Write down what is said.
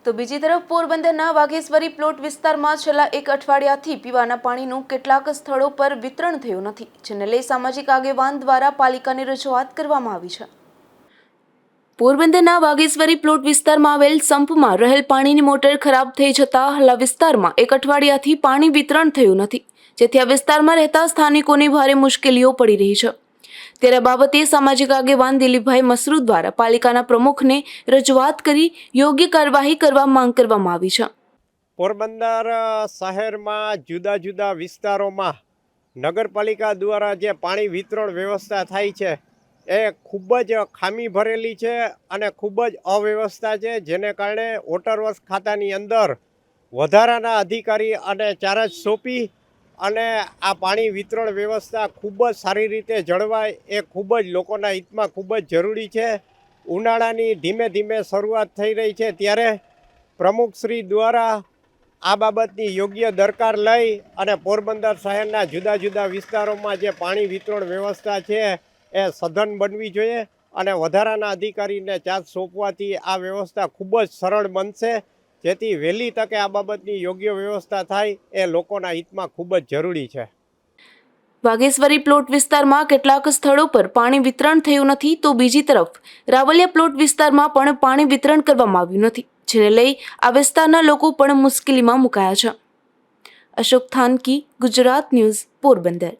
તો બીજી તરફ પોરબંદરના વાઘેશ્વરી પ્લોટ વિસ્તારમાં છેલ્લા એક અઠવાડિયાથી પીવાના પાણીનું કેટલાક સ્થળો પર વિતરણ થયું નથી, જેને લઈ સામાજિક આગેવાન દ્વારા પાલિકાને રજૂઆત કરવામાં આવી છે। પોરબંદરના વાઘેશ્વરી પ્લોટ વિસ્તારમાં આવેલ સંપમાં રહેલ પાણીની મોટર ખરાબ થઈ જતા હાલ વિસ્તારમાં એક અઠવાડિયાથી પાણી વિતરણ થયું નથી, જેથી આ વિસ્તારમાં રહેતા સ્થાનિકોને ભારે મુશ્કેલીઓ પડી રહી છે। ત્યારે બાબતે સામાજિક આગેવાન દિલીપભાઈ મસરૂ દ્વારા પાલિકાના પ્રમુખને રજૂઆત કરી યોગ્ય કાર્યવાહી કરવા માંગ કરવામાં આવી છે। પોરબંદર શહેરમાં જુદા જુદા વિસ્તારોમાં નગરપાલિકા દ્વારા જે પાણી વિતરણ વ્યવસ્થા થાય છે એ ખૂબ જ ખામી ભરેલી છે અને ખૂબ જ અવ્યવસ્થા છે, જેને કારણે વોટર વર્ક્સ ખાતાની અંદર વધારાના અધિકારી અને ચાર્જ સોંપી અને આ પાણી વિતરણ વ્યવસ્થા ખૂબ જ સારી રીતે જળવાય એ ખૂબ જ લોકોના હિતમાં ખૂબ જ જરૂરી છે। ઉનાળાની ધીમે ધીમે શરૂઆત થઈ રહી છે, ત્યારે પ્રમુખશ્રી દ્વારા આ બાબતની યોગ્ય દરકાર લઈ અને પોરબંદર શહેરના જુદા જુદા વિસ્તારોમાં જે પાણી વિતરણ વ્યવસ્થા છે એ સઘન બનવી જોઈએ અને વધારાના અધિકારીને ચાર્જ સોંપવાથી આ વ્યવસ્થા ખૂબ જ સરળ બનશે, જેથી વહેલી તકે આ બાબતની યોગ્ય વ્યવસ્થા થાય એ લોકોના હિતમાં ખૂબ જ જરૂરી છે। વાઘેશ્વરી પ્લોટ વિસ્તારમાં કેટલાક સ્થળો પર પાણી વિતરણ થયું નથી, તો બીજી તરફ રાવલિયા પ્લોટ વિસ્તારમાં પણ પાણી વિતરણ કરવામાં આવ્યું નથી, જેને લઈ આ વિસ્તારના લોકો પણ મુશ્કેલીમાં મુકાયા છે। અશોક થાનકી, ગુજરાત ન્યૂઝ, પોરબંદર।